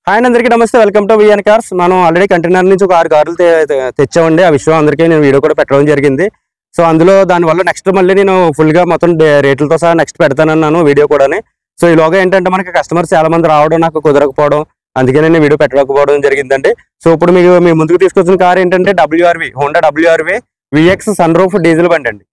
Hi అందరికీ నమస్తే, welcome to VN cars. మనం ఆల్రెడీ కంటైనర్ నుంచి ఒక 6 కార్లు తెచ్చామండి. ఆ విషయం అందరికీ నేను వీడియో కూడా పెట్టడం జరిగింది. సో అందులో దానివల్ల నెక్స్ట్ మళ్ళీ నేను ఫుల్గా మొత్తం రేట్లతో సహా నెక్స్ట్ పెడతానన్నాను వీడియో కూడా. సో ఈలోగా ఏంటంటే మనకి కస్టమర్స్ చాలా మంది రావడం నాకు కుదరకపోవడం, అందుకే నేను వీడియో పెట్టకపోవడం జరిగిందండి. సో ఇప్పుడు మీ ముందుకు తీసుకొచ్చిన కార్ ఏంటంటే Honda WRV VX sunroof diesel బండి అండి.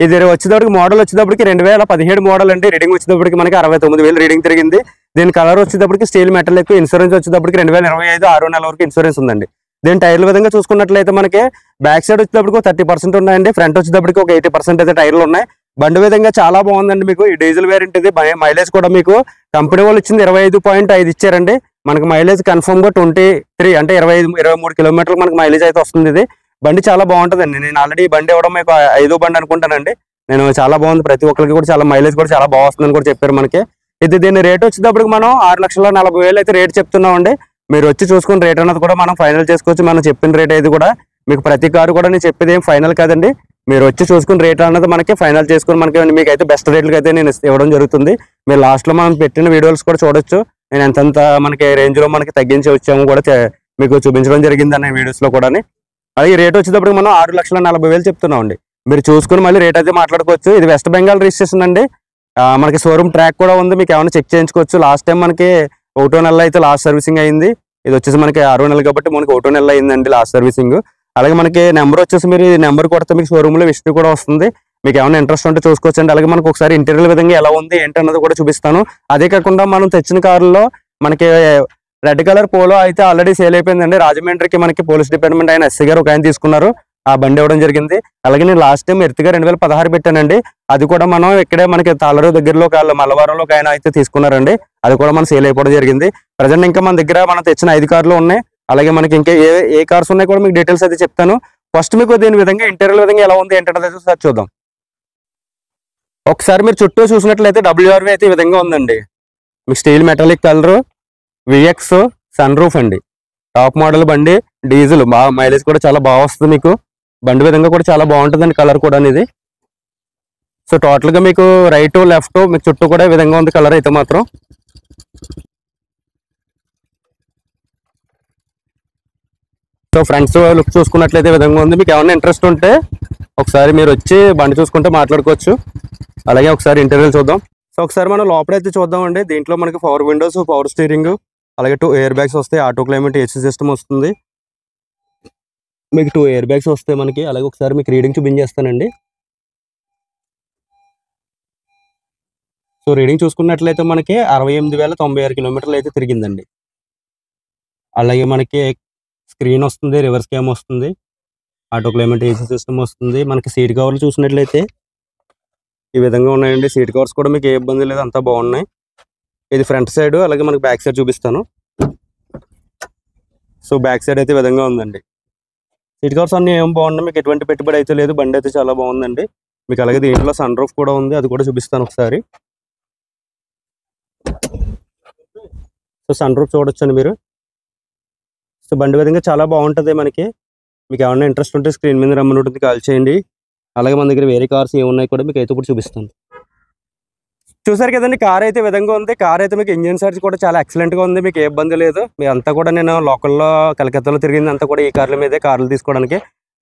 ఇది వచ్చేటప్పటికి మోడల్ వచ్చేటప్పటికి 2017 మోడల్ అండి. రీడింగ్ వచ్చేటప్పటికి మనకి 69,000 రీడింగ్ తిరిగింది. దీని కలర్ వచ్చేటప్పటికి స్టీల్ మెటల్ ఎక్కువ. ఇన్సూరెన్స్ వచ్చేటప్పటికి 2025 6 నెలల వరకు ఇన్సూరెన్స్ ఉందండి. దీని టైర్ల విధంగా చూసుకున్నట్లయితే మనకి బ్యాక్ సైడ్ వచ్చేటప్పటికి 30% ఉన్నాయండి. ఫ్రంట్ వచ్చేటప్పటికి ఒక 80% అయితే టైర్లు ఉన్నాయి. బండి విధంగా చాలా బాగుందండి. మీకు ఈ డీజిల్ వేరియంట్ ఇది. మైలేజ్ కూడా మీకు కంపెనీ వాళ్ళు ఇచ్చింది 25.5 ఇచ్చారండి. మనకి మైలేజ్ కన్ఫర్మ్ గా 23 అంటే 23 కిలోమీటర్లు మనకి మైలేజ్ అయితే వస్తుంది. ఇది బండి చాలా బాగుంటుందండి. నేను ఆల్రెడీ బండి ఇవ్వడం మీకు 5వ బండి అనుకుంటానండి. నేను చాలా బాగుంది, ప్రతి ఒక్కరికి కూడా చాలా మైలేజ్ కూడా చాలా బాగా వస్తుందని కూడా చెప్పారు మనకి. దీని రేట్ వచ్చేటప్పటికి మనం 6,40,000 అయితే రేట్ చెప్తున్నామండి. మీరు వచ్చి చూసుకుని రేట్ అన్నది కూడా మనం ఫైనల్ చేసుకోవచ్చు. మనం చెప్పిన రేట్ అయితే కూడా మీకు ప్రతి కారు కూడా నేను చెప్పేది ఏం ఫైనల్ కాదండి. మీరు వచ్చి చూసుకుని రేట్ అన్నది మనకి ఫైనల్ చేసుకుని మనకి మీకైతే బెస్ట్ రేట్లకి అయితే నేను ఇవ్వడం జరుగుతుంది. మీరు లాస్ట్ లో మనం పెట్టిన వీడియోస్ కూడా చూడొచ్చు. నేను ఎంతంత మనకి రేంజ్ లో మనకి తగ్గించి వచ్చాము కూడా మీకు చూపించడం జరిగింది అనే వీడియోస్ లో కూడా. అలాగే రేట్ వచ్చేటప్పటికి మనం 6,40,000 చెప్తున్నామండి. మీరు చూసుకుని మళ్ళీ రేట్ అయితే మాట్లాడుకోవచ్చు. ఇది వెస్ట్ బెంగాల్ రిజిస్ట్రేషన్ అండి. మనకి షోరూమ్ ట్రాక్ కూడా ఉంది, మీకు ఏమైనా చెక్ చేయించుకోవచ్చు. లాస్ట్ టైం మనకి 1వ నెల అయితే లాస్ట్ సర్వీసింగ్ అయింది. ఇది వచ్చేసి మనకి 6వ నెల కాబట్టి మనకి 1వ నెల అయిందండి లాస్ట్ సర్వీసింగ్. అలాగే మనకి నెంబర్ వచ్చేసి మీరు ఈ నెంబర్ కొడితే మీకు షోరూమ్ లో హిస్టరీ కూడా వస్తుంది. మీకు ఏమైనా ఇంట్రెస్ట్ ఉంటే చూసుకోవచ్చండి. అలాగే మనకు ఒకసారి ఇంటీరియర్ విధంగా ఎలా ఉంది ఏంటన్నది కూడా చూపిస్తాను. అదే కాకుండా మనం తెచ్చిన కారులో మనకి రెడ్ కలర్ పోలో అయితే ఆల్రెడీ సేల్ అయిపోయిందండి. రాజమండ్రికి మనకి పోలీస్ డిపార్ట్మెంట్ ఆయన ఎస్సీ గారు ఒక ఆయన తీసుకున్నారు, ఆ బండి ఇవ్వడం జరిగింది. అలాగే నేను లాస్ట్ టైం ఎర్తిగా 2016 పెట్టానండి. అది కూడా మనం ఇక్కడే మనకి తాళరు దగ్గరలో మల్లవరంలో ఆయన అయితే తీసుకున్నారండి. అది కూడా మనం సేల్ అయిపోవడం జరిగింది. ప్రజెంట్ ఇంకా మన దగ్గర మనం తెచ్చిన 5 కార్లు ఉన్నాయి. అలాగే మనకి ఇంకా ఏ కార్స్ ఉన్నాయి కూడా మీకు డీటెయిల్స్ అయితే చెప్తాను. ఫస్ట్ మీకు దీని విధంగా ఇంటీరియర్ విధంగా ఎలా ఉంది ఏంటంటే ఒకసారి చూద్దాం. ఒకసారి మీరు చుట్టూ చూసినట్లయితే WRV అయితే ఈ విధంగా ఉందండి. మీకు steel metallic colour, VX sunroof అండి. టాప్ మోడల్ బండి, డీజిల్ బాగా మైలేజ్ కూడా చాలా బాగా వస్తుంది. మీకు బండి విధంగా కూడా చాలా బాగుంటుందండి. కలర్ కూడా ఇది. సో టోటల్ గా మీకు రైట్ లెఫ్ట్ మీకు చుట్టూ కూడా ఈ విధంగా ఉంది కలర్ అయితే మాత్రం. సో ఫ్రంట్స్ లుక్ చూసుకున్నట్లయితే ఈ విధంగా ఉంది. మీకు ఏమైనా ఇంట్రెస్ట్ ఉంటే ఒకసారి మీరు వచ్చి బండి చూసుకుంటే మాట్లాడుకోవచ్చు. అలాగే ఒకసారి ఇంటీరియర్ చూద్దాం. సో ఒకసారి మనం లోపలైతే చూద్దామండి. దీంట్లో మనకి పవర్ విండోస్, పవర్ స్టీరింగ్, అలాగే 2 ఎయిర్ బ్యాగ్స్ వస్తాయి. ఆటో క్లైమేట్ AC సిస్టమ్ వస్తుంది. మీకు 2 ఎయిర్ బ్యాగ్స్ వస్తాయి మనకి. అలాగే ఒకసారి మీకు రీడింగ్ చూపించేస్తానండి. సో రీడింగ్ చూసుకున్నట్లయితే మనకి 68,096 కిలోమీటర్లు అయితే తిరిగిందండి. అలాగే మనకి స్క్రీన్ వస్తుంది, రివర్స్ క్యామ్ వస్తుంది, ఆటో క్లైమేట్ AC సిస్టమ్ వస్తుంది. మనకి సీట్ కవర్లు చూసినట్లయితే ఈ విధంగా ఉన్నాయండి. సీట్ కవర్స్ కూడా మీకు ఏ ఇబ్బంది లేదు, అంతా బాగున్నాయి. ఇది ఫ్రంట్ సైడ్, అలాగే మనకి బ్యాక్ సైడ్ చూపిస్తాను. సో బ్యాక్ సైడ్ అయితే ఈ విధంగా ఉందండి. సీట్ కవర్స్ అన్ని ఏం బాగున్నాయి, మీకు ఎటువంటి పెట్టుబడి అయితే లేదు. బండి అయితే చాలా బాగుందండి మీకు. అలాగే దీంట్లో సన్ రూఫ్ కూడా ఉంది, అది కూడా చూపిస్తాను ఒకసారి. సో సన్ రూఫ్ చూడొచ్చండి మీరు. సో బండి విధంగా చాలా బాగుంటుంది మనకి. మీకు ఏమైనా ఇంట్రెస్ట్ ఉంటే స్క్రీన్ మీద రమ్మని ఉంటుంది, కాల్ చేయండి. అలాగే మన దగ్గర వేరే కార్స్ ఏమున్నాయి కూడా మీకు అయితే ఇప్పుడు చూపిస్తాను. చూసారు కదండి, కార్ అయితే విధంగా ఉంది. కార్ అయితే మీకు ఇంజిన్ సైజ్ కూడా చాలా ఎక్సలెంట్ గా ఉంది, మీకు ఏ ఇబ్బంది లేదు. మీ అంతా కూడా నేను లోకల్లో కలకత్తాలో తిరిగింది అంతా కూడా ఈ కార్ల మీదే, కార్లు తీసుకోవడానికి.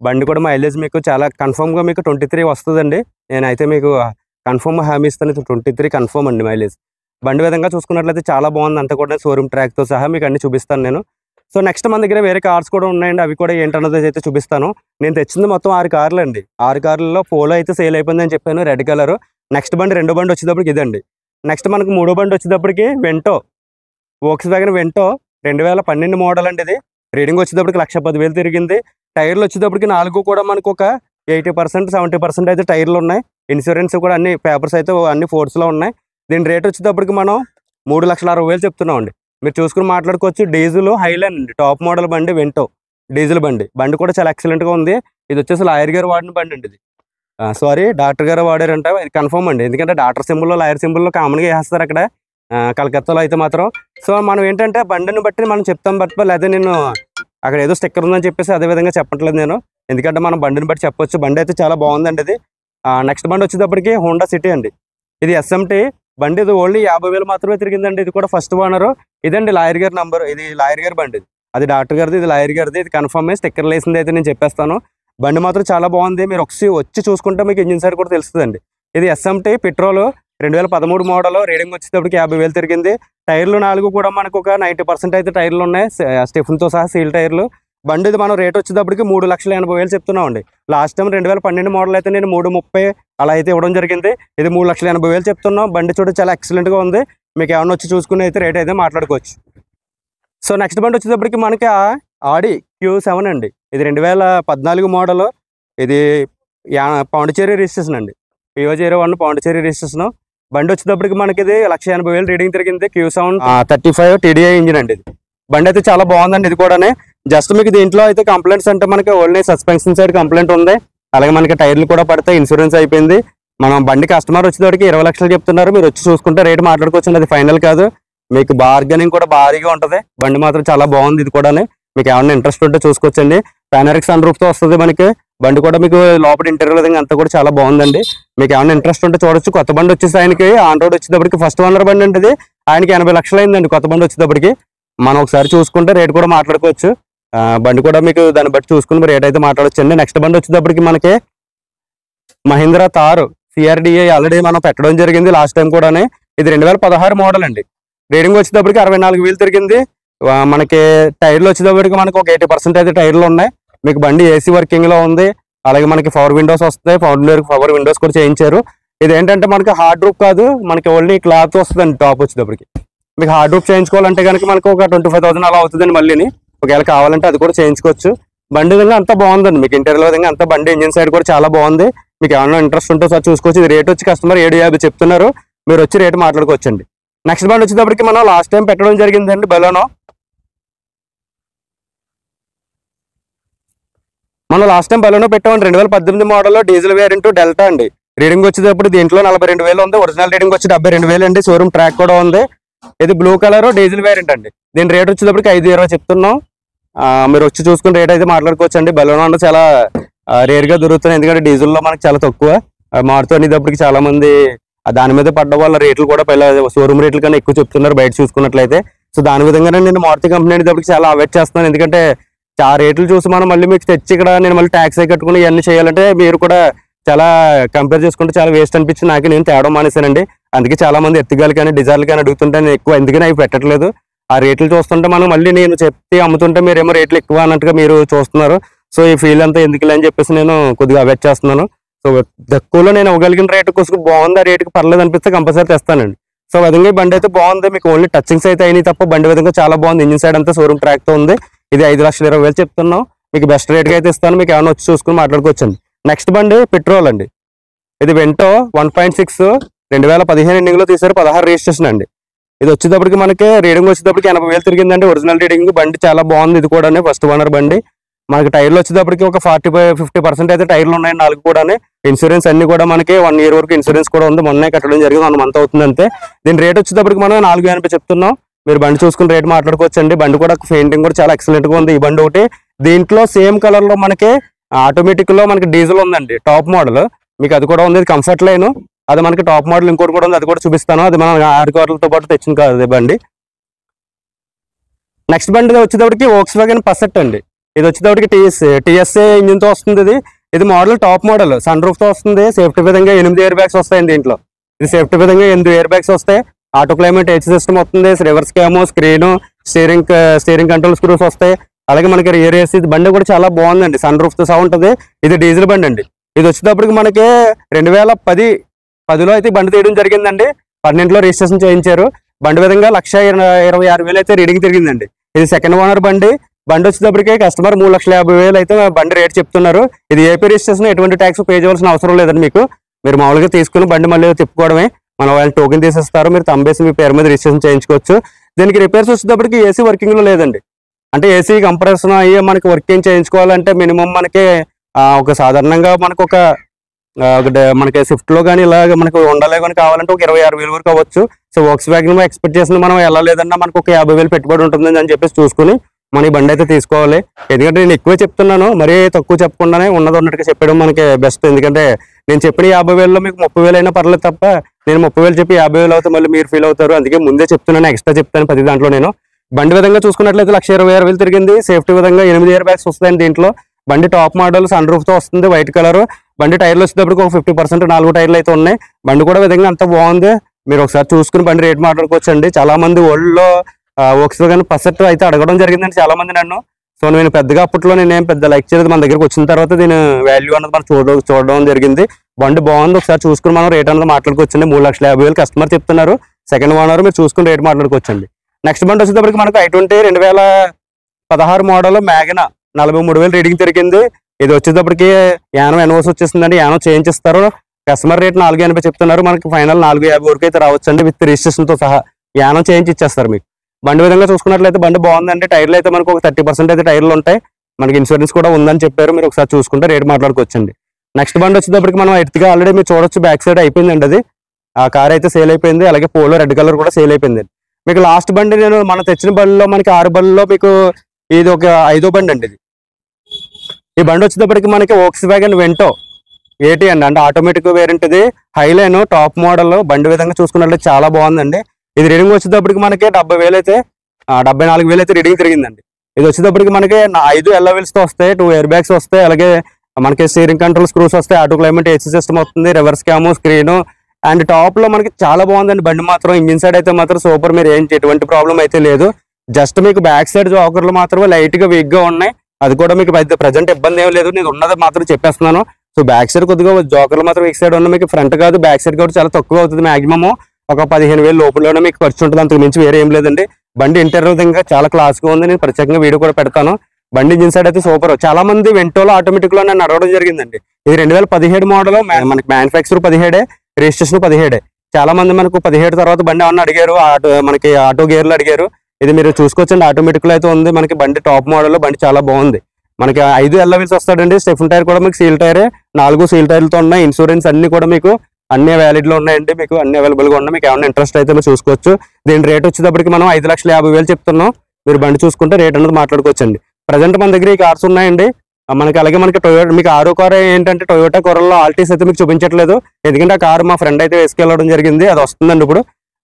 బండి కూడా మైలేజ్ మీకు చాలా కన్ఫర్మ్ గా మీకు 23 వస్తుందండి. నేనైతే మీకు కన్ఫర్మ్ హామీ ఇస్తాను, 23 కన్ఫర్మ్ అండి మైలేజ్. బండి విధంగా చూసుకున్నట్లయితే చాలా బాగుంది. అంతా కూడా షోరూమ్ ట్రాక్ తో సహా మీకు అన్ని చూపిస్తాను నేను. సో నెక్స్ట్ మన దగ్గర వేరే కార్స్ కూడా ఉన్నాయండి, అవి కూడా ఏంటన్నది అయితే చూపిస్తాను. నేను తెచ్చింది మొత్తం 6 కార్లు అండి. 6 కార్లలో పోలో అయితే సేల్ అయిపోయిందని చెప్పాను, రెడ్ కలర్. నెక్స్ట్ బండి 2వ బండి వచ్చేటప్పటికి ఇదండి. నెక్స్ట్ మనకు 3వ బండి వచ్చేటప్పటికి వెంటో, వోక్స్‌వ్యాగన్ వెంటో 2012 మోడల్ అండి. ఇది రీడింగ్ వచ్చేటప్పటికి 1,10,000 తిరిగింది. టైర్లు వచ్చేటప్పటికి 4 కూడా మనకు ఒక 80% 70% అయితే టైర్లు ఉన్నాయి. ఇన్సూరెన్స్ కూడా అన్ని పేపర్స్ అయితే అన్ని ఫోర్స్లో ఉన్నాయి. దీని రేట్ వచ్చేటప్పటికి మనం 3,60,000 చెప్తున్నాం అండి. మీరు చూసుకుని మాట్లాడుకోవచ్చు. డీజిల్ హైలైన్ అండి, టాప్ మోడల్ బండి వెంటో డీజిల్ బండి. బండి కూడా చాలా ఎక్సలెంట్ గా ఉంది. ఇది వచ్చేసి లాయర్ గారు వాడిన బండి అండి. ఇది సారీ డాక్టర్ గారు వాడారంట, ఇది కన్ఫర్మ్ అండి. ఎందుకంటే డాక్టర్ సింబల్లో లాయర్ సింబల్లో కామన్గా వేస్తారు అక్కడ కలకత్తాలో అయితే మాత్రం. సో మనం ఏంటంటే బండిని బట్టి మనం చెప్తాం బట్టి, లేదా నేను అక్కడ ఏదో స్టిక్కర్ ఉందని చెప్పేసి అదే విధంగా చెప్పట్లేదు నేను. ఎందుకంటే మనం బండిని బట్టి చెప్పొచ్చు. బండి అయితే చాలా బాగుందండి ఇది. నెక్స్ట్ బండి వచ్చేటప్పటికి హోండా సిటీ అండి. ఇది SMT బండి. ఇది ఓన్లీ 50,000 మాత్రమే తిరిగిందండి. ఇది కూడా ఫస్ట్ ఓనర్. ఇదండి లాయర్ గారి నంబర్, ఇది లాయర్ గారి బండి, అది డాక్టర్ గారిది, ఇది లాయర్ గారిది, ఇది కన్ఫర్మ్ స్టిక్కర్ వేసింది అయితే నేను చెప్పేస్తాను. బండి మాత్రం చాలా బాగుంది, మీరు ఒకసారి వచ్చి చూసుకుంటే మీకు ఇంజిన్ సైడ్ కూడా తెలుస్తుందండి. ఇది ఎస్ఎంటీ పెట్రోల్ 2013 మోడల్, రీడింగ్ వచ్చేటప్పటికి 50,000 తిరిగింది. టైర్లు 4 కూడా మనకు ఒక 90% అయితే టైర్లు ఉన్నాయి, స్టెఫ్తో సహా సీల్ టైర్లు. బండి ఇది మనం రేట్ వచ్చేటప్పటికి 3,80,000 చెప్తున్నామండి. లాస్ట్ టైం 2012 మోడల్ అయితే నేను 3,30,000 అలా అయితే ఇవ్వడం జరిగింది. ఇది 3,80,000 చెప్తున్నాం. బండి చూడ చాలా ఎక్సలెంట్గా ఉంది, మీకు ఏమన్నా వచ్చి చూసుకుని అయితే రేట్ అయితే మాట్లాడుకోవచ్చు. సో నెక్స్ట్ బండి వచ్చేటప్పటికి మనకి ఆడి Q7 అండి. ఇది 2014 మోడల్, ఇది పాండిచేరి రిజిస్ట్రేషన్ అండి, PO01 పాండిచేరి రిజిస్ట్రేషన్. బండి వచ్చేటప్పటికి మనకి ఇది 1,80,000 రీడింగ్ తిరిగింది. Q7 35 TDI ఇంజిన్ అండి. ఇది బండి అయితే చాలా బాగుందండి. ఇది కూడా జస్ట్ మీకు దీంట్లో అయితే కంప్లైంట్స్ అంటే మనకి ఓన్లీ సస్పెన్షన్ సైడ్ కంప్లైంట్ ఉంది, అలాగే మనకి టైర్లు కూడా పడితే ఇన్సూరెన్స్ అయిపోయింది. మనం బండి కస్టమర్ వచ్చేటప్పటికి 20 లక్షలు చెప్తున్నారు, మీరు వచ్చి చూసుకుంటే రేట్ మాట్లాడుకోవచ్చు. అది ఫైనల్ కాదు, మీకు బార్గెనింగ్ కూడా భారీగా ఉంటుంది. బండి మాత్రం చాలా బాగుంది. ఇది కూడా మీకు ఏమన్నా ఇంట్రెస్ట్ ఉంటే చూసుకోవచ్చండి. పానరిక్ సన్ రూఫ్తో వస్తుంది మనకి. బండి కూడా మీకు లోపల ఇంటీరియర్ విధంగా అంతా కూడా చాలా బాగుందండి. మీకు ఏమైనా ఇంట్రెస్ట్ ఉంటే చూడొచ్చు. కొత్త బండి వచ్చేసి ఆయనకి ఆన్ రోడ్ వచ్చేటప్పటికి ఫస్ట్ ఓనర్ బండి అంటే ఆయనకి 80 లక్షలు అయిందండి కొత్త బండి వచ్చేటప్పటికి. మనం ఒకసారి చూసుకుంటే రేట్ కూడా మాట్లాడుకోవచ్చు. బండి కూడా మీకు దాన్ని బట్టి చూసుకుని రేట్ అయితే మాట్లాడొచ్చండి. నెక్స్ట్ బండి వచ్చేటప్పటికి మనకి మహీంద్రా తార్ CRDI ఆల్రెడీ మనం పెట్టడం జరిగింది లాస్ట్ టైం కూడా. ఇది 2016 మోడల్ అండి. రీడింగ్ వచ్చేటప్పటికి 64,000 తిరిగింది. మనకి టైర్లు వచ్చేటప్పటికి మనకి ఒక 80% అయితే టైర్లు ఉన్నాయి. మీకు బండి AC వర్కింగ్ లో ఉంది, అలాగే మనకి పవర్ విండోస్ వస్తాయి, పవర్ విండోస్ కూడా చేయించారు. ఇది ఏంటంటే మనకి హార్డ్ రూప్ కాదు, మనకి ఓన్లీ క్లాత్ వస్తుందండి. టాప్ వచ్చేటప్పటికి మీకు హార్డ్ రూప్ చేయించుకోవాలంటే కనుక మనకు ఒక 25,000 అలా అవుతుందండి. మళ్ళీ ఒకవేళ కావాలంటే అది కూడా చేయించుకోవచ్చు. బండి విధంగా అంతా బాగుందండి, మీకు ఇంటీరియర్ విధంగా అంతా బండి ఇంజిన్ సైడ్ కూడా చాలా బాగుంది. మీకు ఏమైనా ఇంట్రెస్ట్ ఉంటే సార్ చూసుకోవచ్చు. ఇది రేట్ వచ్చి కస్టమర్ 750 చెప్తున్నారు, మీరు వచ్చి రేట్ మాట్లాడుకోవచ్చండి. నెక్స్ట్ బండి వచ్చేటప్పటికి మనం లాస్ట్ టైం పెట్టడం జరిగిందండి బెలోనో. మనం లాస్ట్ టైం బెలోనో పెట్టామండి. 2018 మోడల్లో డీజిల్ వేరియంట్ డెల్టా అండి. రీడింగ్ వచ్చేటప్పుడు దీంట్లో 42,000 ఉంది, ఒరిజినల్ రీడింగ్ వచ్చి 72,000 అండి. షోరూమ్ ట్రాక్ కూడా ఉంది. ఇది బ్లూ కలర్ డీజిల్ వేరియంట్ అండి. దీని రేట్ వచ్చేటప్పటికి 520 చెప్తున్నాం. మీరు వచ్చి చూసుకుని రేట్ అయితే మాట్లాడుకోవచ్చు అండి. బెలోనో అంటే చాలా రేర్ గా దొరుకుతుంది, ఎందుకంటే డీజిల్లో మనకి చాలా తక్కువ. మారుతూ అనేటప్పటికి చాలా మంది దాని మీద పడ్డ వాళ్ళ రేట్లు కూడా షోరూమ్ రేట్ల కన్నా ఎక్కువ చెప్తున్నారు బయట చూసుకున్నట్లయితే. సో దాని విధంగానే నేను మారుతి కంపెనీ అనేటప్పటికి చాలా అవాయిడ్ చేస్తున్నాను, ఎందుకంటే ఆ రేట్లు చూసి మనం మళ్ళీ మీకు తెచ్చి ఇక్కడ నేను మళ్ళీ ట్యాక్స్ అయి కట్టుకుని ఇవన్నీ చేయాలంటే మీరు కూడా చాలా కంపేర్ చేసుకుంటే చాలా వేస్ట్ అనిపించి నాకు నేను తేవడం మానేశానండి. అందుకే చాలా మంది ఎత్తిగాలు కానీ డిజైర్లు కానీ అడుగుతుంటే నేను ఎక్కువ ఎందుకని అవి పెట్టట్లేదు. ఆ రేట్లు చూస్తుంటే మనం మళ్ళీ నేను చెప్తే అమ్ముతుంటే మీరేమో రేట్లు ఎక్కువ అన్నట్టుగా మీరు చూస్తున్నారు. సో ఈ ఫీల్ అంతా ఎందుకులే అని చెప్పేసి నేను కొద్దిగా అవాయిడ్ చేస్తున్నాను. సో తక్కువలో నేను ఇవ్వగలిగిన రేటు కోసం బాగుంది, ఆ రేటుకి పర్లేదు అనిపిస్తే కంపల్సరీ తెస్తానండి. సో విధంగా ఈ బండి అయితే బాగుంది, మీకు ఓన్లీ టచింగ్స్ అయితే అయినాయి తప్ప బండి విధంగా చాలా బాగుంది. ఇంజిన్ సైడ్ అంతా షోరూమ్ ట్రాక్ తో ఉంది. ఇది 5,20,000 చెప్తున్నాం, మీకు బెస్ట్ రేట్గా అయితే ఇస్తాను. మీకు ఏమైనా వచ్చి చూసుకుని మాట్లాడుకోవచ్చండి. నెక్స్ట్ బండి పెట్రోల్ అండి. ఇది వెంటో 1.6 2015 ఎండింగ్ లో తీసారు, 16 రిజిస్ట్రేషన్ అండి. ఇది వచ్చేటప్పటికి మనకి రీడింగ్ వచ్చేటప్పటికి 80,000 తిరిగిందండి. ఒరిజినల్ రీడింగ్ బండి చాలా బాగుంది. ఇది కూడా ఫస్ట్ ఓనర్ బండి. మనకి టైర్లు వచ్చేటప్పటికి ఒక 45-50% అయితే టైర్లు ఉన్నాయి 4 కూడా. ఇన్సూరెన్స్ అన్ని కూడా మనకి 1 year వరకు ఇన్సూరెన్స్ కూడా ఉంది. మొన్నే కట్టడం జరిగింది, 1 month అవుతుంది అంతే. దీని రేట్ వచ్చేటప్పటికి మనం 480 చెప్తున్నాం. మీరు బండి చూసుకుని రేట్ మాట్లాడుకోవచ్చండి. బండి కూడా పెయింటింగ్ కూడా చాలా ఎక్సలెంట్ గా ఉంది. ఈ బండి ఒకటి దీంట్లో సేమ్ కలర్ లో మనకి ఆటోమేటిక్ లో మనకి డీజిల్ ఉందండి, టాప్ మోడల్. మీకు అది కూడా ఉంది, కంఫర్ట్ లైన్. అది మనకి టాప్ మోడల్ ఇంకోటి కూడా ఉంది, అది కూడా చూపిస్తాను. అది మనం 6 కార్లతో పాటు తెచ్చిన కాదు బండి. నెక్స్ట్ బండి వచ్చేటప్పటికి వోక్స్వాగన్ పసెట్ అండి. ఇది వచ్చేటప్పటికి TSA ఇంజిన్ తో వస్తుంది. ఇది model top model, sunroof తో వస్తుంది. సేఫ్టీ విధంగా 8 ఎయిర్ బ్యాగ్స్ వస్తాయి దీంట్లో. ఇది సేఫ్టీ విధంగా 8 ఎయిర్ బ్యాగ్స్ వస్తాయి. ఆటో క్లైమేట్ AC సిస్టమ్ వస్తుంది. Reverse cam, screen, steering control screws వస్తాయి. అలాగే మనకి రియర్ AC. బండి కూడా చాలా బాగుందండి, సన్ రూఫ్ తో సహా ఉంటుంది. ఇది డీజిల్ బండి అండి. ఇది వచ్చేటప్పటికి మనకి 2010లో అయితే బండి తీయడం జరిగిందండి. 12లో రిజిస్ట్రేషన్ చేయించారు. బండి విధంగా 1,26,000 అయితే రీడింగ్ తిరిగిందండి. ఇది సెకండ్ ఓనర్ బండి. బండి వచ్చేటప్పటికి కస్టమర్ 3,50,000 అయితే బండి రేట్ చెప్తున్నారు. ఇది AP రిజిస్ట్రేషన్, ఎటువంటి ట్యాక్స్ పే చేయాల్సిన అవసరం లేదండి. మీరు మామూలుగా తీసుకుని బండి మళ్ళీ తిప్పుకోవడమే. మన వాళ్ళు టోకెన్ తీసేస్తారు, మీరు తంబేసి మీ పేరు మీద రిజిస్ట్రేషన్ చేయించుకోవచ్చు. దీనికి రిపేర్స్ వచ్చేటప్పటికి AC వర్కింగ్ లో లేదండి. అంటే AC కంప్రెషన్ అయ్యే మనకి వర్కింగ్ చేయించుకోవాలంటే మినిమం మనకి ఒక సాధారణంగా మనకి స్విఫ్ట్ లో కానీ ఇలాగ మనకు ఉండాలి కానీ కావాలంటే ఒక 26,000 వరకు అవ్వచ్చు. సో వోక్స్ వ్యాగన్ ఎక్స్పెక్ట్ చేసిన మనం వెళ్ళలేదన్నా మనకు ఒక 50,000 పెట్టుబడి ఉంటుంది అని చెప్పేసి చూసుకుని మన ఈ బండి అయితే తీసుకోవాలి. ఎందుకంటే నేను ఎక్కువే చెప్తున్నాను, మరీ తక్కువ చెప్పకుండానే ఉన్నది ఉన్నట్టుగా చెప్పడం మనకి బెస్ట్. ఎందుకంటే నేను చెప్పిన 50,000లో మీకు 30,000 అయినా పర్లేదు తప్ప, నేను 30,000 చెప్పి 50,000 అవుతే మళ్ళీ మీరు ఫీల్ అవుతారు. అందుకే ముందే చెప్తున్నాను, ఎక్స్ట్రా చెప్తాను 10 దాంట్లో. నేను బండి విధంగా చూసుకున్నట్లయితే 1,26,000 తిరిగింది. సేఫ్టీ విధంగా 8 ఎయిర్ బ్యాగ్స్ వస్తాయండి దీంట్లో. బండి టాప్ మోడల్ సన్ రూఫ్ తో వస్తుంది, వైట్ కలర్. బండి టైర్లు వచ్చేటప్పటికి ఒక 50% 4 టైర్లు అయితే ఉన్నాయి. బండి కూడా విధంగా అంత బాగుంది. మీరు ఒకసారి చూసుకుని బండి రేట్ మాట్లాడుకోవచ్చండి. చాలా మంది వరల్డ్ లో వోక్స్‌వ్యాగన్ పసెట్ అయితే అడగడం జరిగిందండి చాలా మంది నన్ను. సో నేను పెద్దగా అప్పట్లో నేనేం పెద్ద లైక్ చేయలేదు. మన దగ్గరకు వచ్చిన తర్వాత దీని వాల్యూ అన్నది మనం చూడడం జరిగింది. బండి బాగుంది, ఒకసారి చూసుకుని మనం రేట్ అనేది మాట్లాడుకోవచ్చండి. 3,50,000 కస్టమర్ చెప్తున్నారు. సెకండ్ ఓనర్, మీరు చూసుకుని రేట్ మాట్లాడుకోవచ్చండి. నెక్స్ట్ బండి వచ్చేటప్పటికి మనకు i20 2016 మోడల్ మ్యాగ్నా 43,000 రీడింగ్ తిరిగింది. ఇది వచ్చేటప్పటికి యానో ఎన్ఓస్ వచ్చేసిందండి. యానో చేంజ్ ఇస్తారు. కస్టమర్ రేట్ 4,80 చెప్తున్నారు. మనకి ఫైనల్ 4,50 వరకు అయితే రావచ్చండి, విత్ రిజిస్ట్రేషన్ తో సహా. యానో చేంజ్ ఇచ్చేస్తారు మీకు. బండి విధంగా చూసుకున్నట్లయితే బండి బాగుందండి. టైర్లు అయితే మనకు ఒక 30% అయితే టైర్లు ఉంటాయి. మనకి ఇన్సూరెన్స్ కూడా ఉందని చెప్పారు. మీరు ఒకసారి చూసుకుంటే రేట్ మాట్లాడుకోవచ్చండి. నెక్స్ట్ బండి వచ్చేటప్పటికి మనం ఎర్టిగా ఆల్రెడీ మీరు చూడొచ్చు, బ్యాక్ సైడ్ అయిపోయిందండి. అది ఆ కార్ అయితే సేల్ అయిపోయింది. అలాగే పోలో రెడ్ కలర్ కూడా సేల్ అయిపోయింది. మీకు లాస్ట్ బండి నేను మనం తెచ్చిన బండిలో మనకి 6 బండిలో మీకు ఇది ఒక 5వ బండి అండి. ఇది ఈ బండి వచ్చేటప్పటికి మనకి వోక్స్‌వ్యాగన్ వెంటో 80 అండి, అంటే ఆటోమేటిక్ వేరియంట్. ఇది హైలైన్ టాప్ మోడల్. బండి విధంగా చూసుకున్నట్లయితే చాలా బాగుందండి. ఇది రీడింగ్ వచ్చేటప్పటికి మనకి 70,000 అయితే 74,000 అయితే రీడింగ్ తిరిగిందండి. ఇది వచ్చేటప్పటికి మనకి 5 ఎల్ఓవిల్స్ తో వస్తాయి, 2 ఎయిర్ బ్యాగ్స్ వస్తాయి, అలాగే మనకి స్టీరింగ్ కంట్రోల్ స్క్రూస్ వస్తాయి, ఆటో క్లైమేట్ ఏసీ సిస్టమ్ వస్తుంది, reverse cam, screen. And top లో మనకి చాలా బాగుందండి బండి మాత్రం. ఇంజిన్ సైడ్ అయితే మాత్రం సూపర్. మీరు ఎటువంటి ప్రాబ్లం అయితే లేదు. జస్ట్ మీకు బ్యాక్ సైడ్ జోకర్లు మాత్రమే లైట్ గా వీక్ గా ఉన్నాయి. అది కూడా మీకు ప్రజెంట్ ఇబ్బంది ఏం లేదు. నేను ఉన్నది మాత్రం చెప్పేస్తున్నాను. సో బ్యాక్ సైడ్ కొద్దిగా జోకర్లు మాత్రం వీక్ సైడ్ ఉన్న, మీకు ఫ్రంట్ కాదు బ్యాక్ సైడ్ కూడా చాలా తక్కువ అవుతుంది. మాక్సిమం ఒక 15,000 లోపలనే మీకు ఖర్చు ఉంటుంది. అంతకు మించి వేరే ఏం లేదండి. బండి ఇంటీరియర్ విధంగా చాలా క్లాస్ గా ఉంది. నేను ప్రత్యేకంగా వీడియో కూడా పెడతాను. బండి ఇంజిన్ సైడ్ అయితే సూపర్. చాలా మంది వెంటోలో ఆటోమేటిక్ లో నన్ను అడగడం జరిగిందండి. ఇది 2017 మోడల్. మనకి మ్యానుఫ్యాక్చర్ 17, రిజిస్ట్రేషన్ 17. చాలా మంది మనకు 17 తర్వాత బండి ఏమన్నా అడిగారు, మనకి ఆటో గేర్లు అడిగారు. ఇది మీరు చూసుకోవచ్చండి, ఆటోమేటిక్ లో అయితే ఉంది. మనకి బండి టాప్ మోడల్. బండి చాలా బాగుంది. మనకి 5 ఎల్ఓవిల్స్ వస్తాడండి. స్టెఫన్ టైర్ కూడా మీకు సీల్ టైరే, 4 సీల్ టైర్లతో ఉన్నాయి. ఇన్సూరెన్స్ అన్ని కూడా మీకు అన్ని వ్యాలిడ్ లో ఉన్నాయండి. మీకు అన్ని అవైలబుల్ గా ఉన్నాయి. మీకు ఏమైనా ఇంట్రెస్ట్ అయితే మీరు చూసుకోవచ్చు. దీని రేట్ వచ్చేటప్పటికి మనం 5,50,000 చెప్తున్నాం. మీరు బండి చూసుకుంటే రేట్ అనేది మాట్లాడుకోవచ్చండి. ప్రజెంట్ మన దగ్గర ఈ కార్స్ ఉన్నాయండి మనకి. అలాగే మనకి టొయోటా, మీకు 6వ కార్ ఏంటంటే టొయోటా కొరల్లో ఆల్టీస్ అయితే మీకు చూపించట్లేదు. ఎందుకంటే ఆ కార్ మా ఫ్రెండ్ అయితే వేసుకెళ్ళడం జరిగింది. అది వస్తుందండి ఇప్పుడు.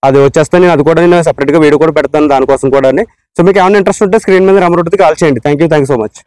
అది వచ్చేస్తే అది కూడా నేను సెపరేట్ గా వీడియో కూడా పెడతాను దానికోసం కూడా. సో మీకు ఏమైనా ఇంట్రెస్ట్ ఉంటే స్క్రీన్ మీద నెంబర్ ఉంటుంది, కాల్ చేయండి. Thank you so much.